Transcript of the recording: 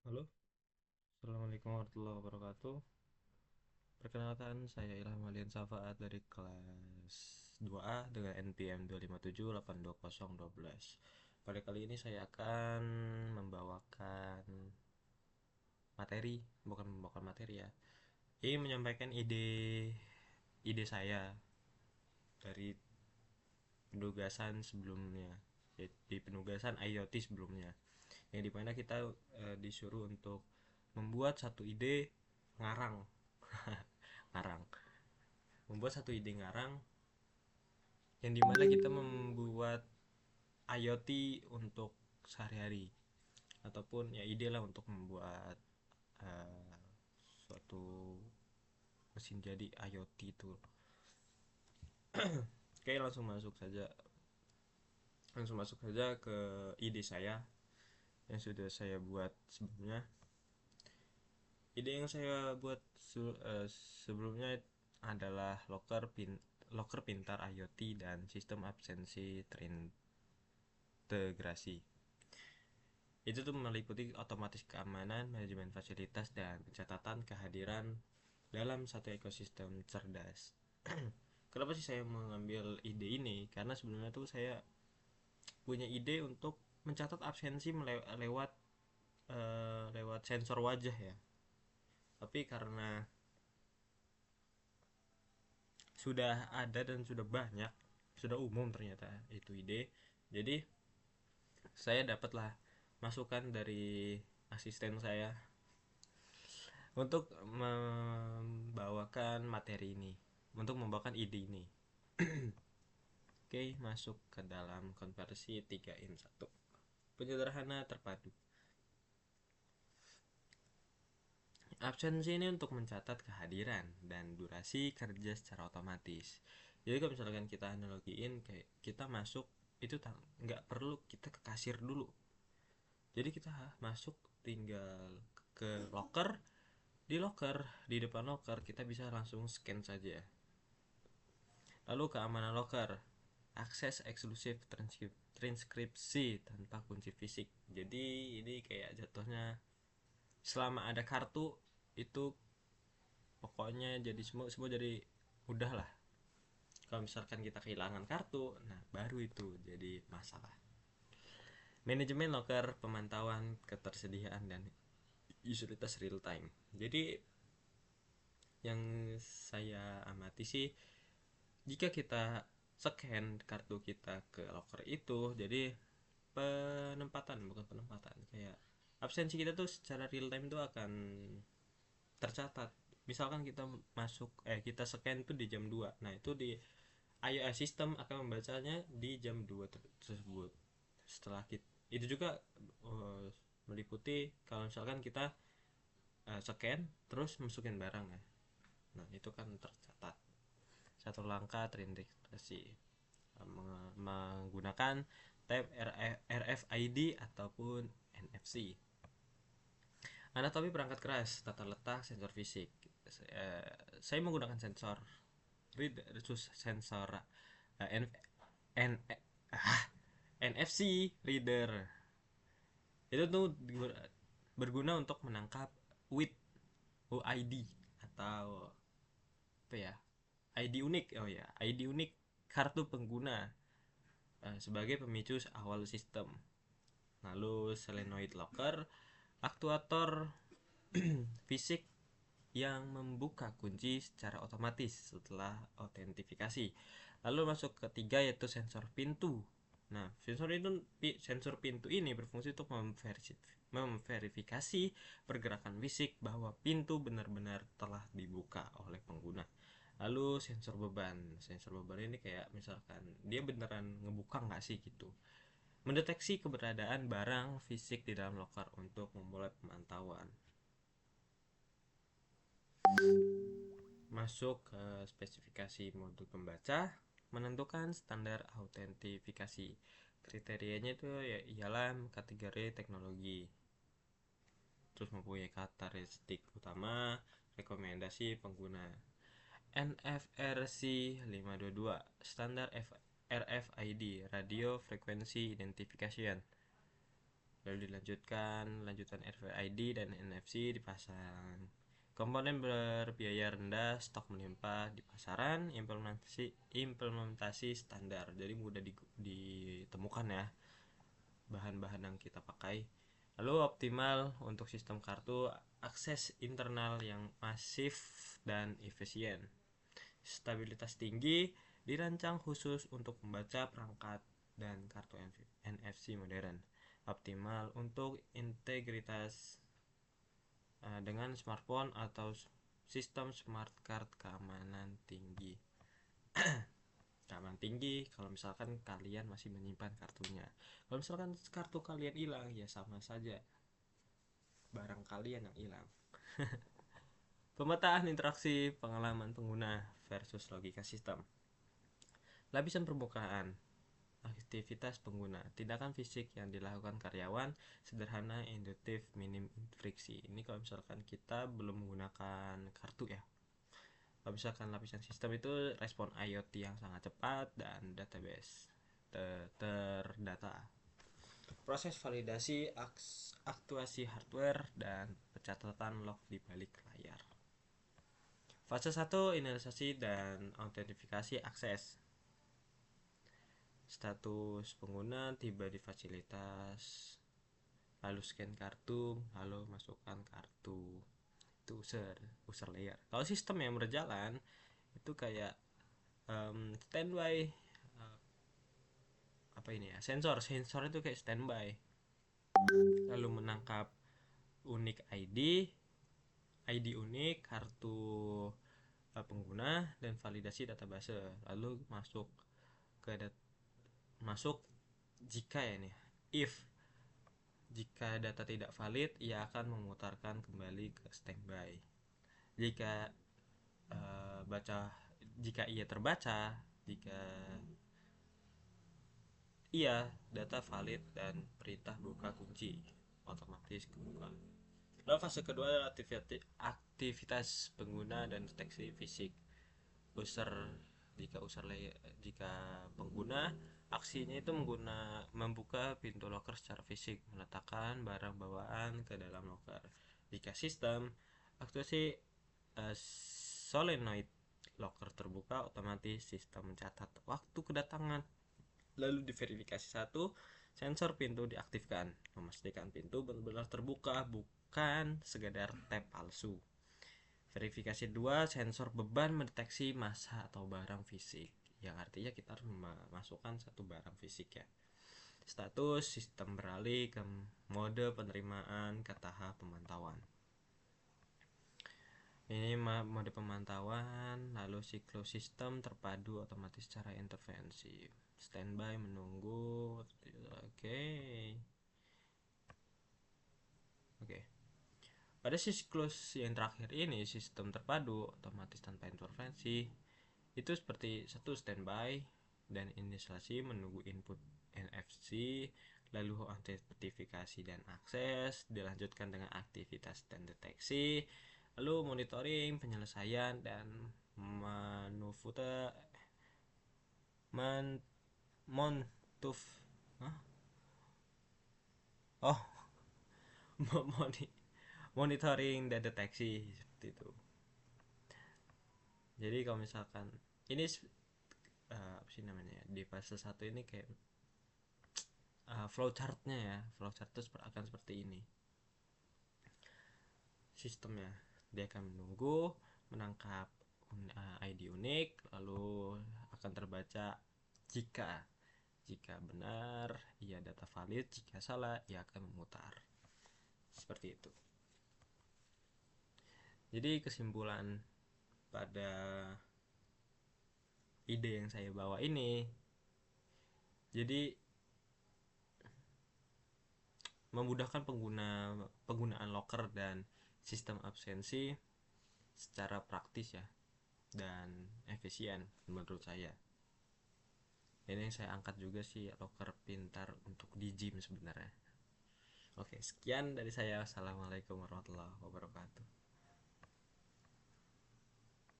Halo, Assalamualaikum warahmatullahi wabarakatuh. Perkenalkan, saya Ilham Alian Safaat dari kelas 2A dengan NPM 257820112. Pada kali ini saya akan membawakan materi, bukan membawakan materi ya. Ini menyampaikan ide saya dari penugasan sebelumnya, di penugasan IoT sebelumnya, yang dimana kita disuruh untuk membuat satu ide ngarang ngarang membuat satu ide ngarang yang dimana kita membuat IoT untuk sehari-hari, ataupun ya ide lah untuk membuat uh, suatu mesin jadi IoT itu. Oke, langsung masuk saja ke ide saya yang sudah saya buat sebelumnya. Ide yang saya buat sebelumnya adalah locker pintar IoT dan sistem absensi terintegrasi. Itu tuh meliputi otomatis keamanan, manajemen fasilitas, dan pencatatan kehadiran dalam satu ekosistem cerdas. Kenapa sih saya mengambil ide ini? Karena sebelumnya tuh saya punya ide untuk mencatat absensi lewat sensor wajah ya. Tapi karena sudah ada dan sudah banyak, sudah umum ternyata itu ide. Jadi saya dapatlah masukan dari asisten saya untuk membawakan materi ini, untuk membawakan ide ini. Oke, masuk ke dalam konversi 3 in 1. Penyederhana terpadu. Absensi ini untuk mencatat kehadiran dan durasi kerja secara otomatis. Jadi kalau misalkan kita analogiin kayak kita masuk itu nggak perlu kita ke kasir dulu. Jadi kita masuk tinggal ke locker, di depan locker kita bisa langsung scan saja. Lalu keamanan locker, akses eksklusif transkripsi tanpa kunci fisik. Jadi ini kayak jatuhnya selama ada kartu itu pokoknya jadi semua jadi mudah lah. Kalau misalkan kita kehilangan kartu, nah baru itu jadi masalah. Manajemen locker, pemantauan ketersediaan dan usabilitas real time. Jadi yang saya amati sih, jika kita scan kartu kita ke locker itu, jadi penempatan, bukan penempatan, kayak absensi kita tuh secara real time tuh akan tercatat. Misalkan kita scan tuh di jam 2, nah itu di iOS sistem akan membacanya di jam 2 tersebut. Setelah kita itu juga uh, meliputi kalau misalkan kita scan terus masukin barang ya, nah itu kan tercatat satu langkah terintegrasi menggunakan tab RFID ataupun NFC. Anatomi perangkat keras, tata letak, sensor fisik. Saya menggunakan sensor N, N, NFC reader. Itu tuh berguna untuk menangkap WID, UID atau apa ya? ID unik. Oh ya, ID unik kartu pengguna sebagai pemicu awal sistem. Lalu solenoid locker, aktuator fisik yang membuka kunci secara otomatis setelah autentifikasi. Lalu masuk ketiga yaitu sensor pintu. Nah, sensor pintu ini berfungsi untuk memverifikasi pergerakan fisik bahwa pintu benar-benar telah dibuka oleh pengguna. Lalu sensor beban ini kayak misalkan dia beneran ngebuka nggak sih gitu. Mendeteksi keberadaan barang fisik di dalam loker untuk memulai pemantauan. Masuk ke spesifikasi modul pembaca, menentukan standar autentifikasi. Kriterianya itu ya ialah kategori teknologi, terus mempunyai karakteristik utama, rekomendasi pengguna. NFRC 522 standar RFID, Radio Frequency Identification. Lalu lanjutan RFID dan NFC dipasang. Komponen berbiaya rendah, stok melimpah di pasaran, implementasi standar. Jadi mudah ditemukan ya bahan-bahan yang kita pakai. Lalu optimal untuk sistem kartu, akses internal yang masif dan efisien. Stabilitas tinggi, dirancang khusus untuk membaca perangkat dan kartu NFC modern. Optimal untuk integritas dengan smartphone atau sistem smart card keamanan tinggi. Keamanan tinggi kalau misalkan kalian masih menyimpan kartunya. Kalau misalkan kartu kalian hilang, ya sama saja barang kalian yang hilang. Pemetaan interaksi pengalaman pengguna versus logika sistem. Lapisan permukaan, aktivitas pengguna, tindakan fisik yang dilakukan karyawan, sederhana, induktif, minim friksi. Ini kalau misalkan kita belum menggunakan kartu ya. Kalau misalkan lapisan sistem itu respon IoT yang sangat cepat dan database terdata. Proses validasi aktuasi hardware dan pencatatan log di balik layar. Fase 1, inisialisasi dan autentifikasi akses. Status pengguna tiba di fasilitas, lalu scan kartu, lalu masukkan kartu. Itu user layer. Kalau sistem yang berjalan itu kayak standby, apa ini ya, sensor itu kayak standby, lalu menangkap unik ID unik kartu pengguna dan validasi database, lalu masuk jika ya nih, if jika data tidak valid, ia akan memutarkan kembali ke standby. Jika ia terbaca, jika iya data valid dan perintah buka kunci otomatis kebuka. Lalu fase kedua adalah aktivitas pengguna dan deteksi fisik. Jika pengguna aksinya itu membuka pintu locker secara fisik, meletakkan barang bawaan ke dalam locker. Jika sistem aktuasi solenoid locker terbuka, otomatis sistem mencatat waktu kedatangan. Lalu diverifikasi 1, sensor pintu diaktifkan, memastikan pintu benar-benar terbuka, bukan sekedar tab palsu. Verifikasi 2, sensor beban mendeteksi massa atau barang fisik, yang artinya kita harus memasukkan satu barang fisik ya. Status sistem beralih ke mode penerimaan ke tahap pemantauan. Ini mode pemantauan, lalu siklus sistem terpadu otomatis secara intervensi. Standby menunggu. Oke. Pada siklus yang terakhir ini, sistem terpadu otomatis tanpa intervensi, itu seperti satu standby dan inisialisasi menunggu input NFC, lalu autentifikasi dan akses, dilanjutkan dengan aktivitas dan deteksi, lalu monitoring, penyelesaian, dan monitoring dan deteksi seperti itu. Jadi kalau misalkan ini apa sih namanya di fase 1 ini kayak flowchartnya ya, flowchart itu akan seperti ini sistemnya. Dia akan menunggu, menangkap ID unik, lalu akan terbaca jika benar ia data valid, jika salah ia akan memutar seperti itu. Jadi kesimpulan pada ide yang saya bawa ini, jadi memudahkan penggunaan locker dan sistem absensi secara praktis ya dan efisien menurut saya. Ini yang saya angkat juga sih, locker pintar untuk di gym sebenarnya. Oke, sekian dari saya. Assalamualaikum warahmatullahi wabarakatuh.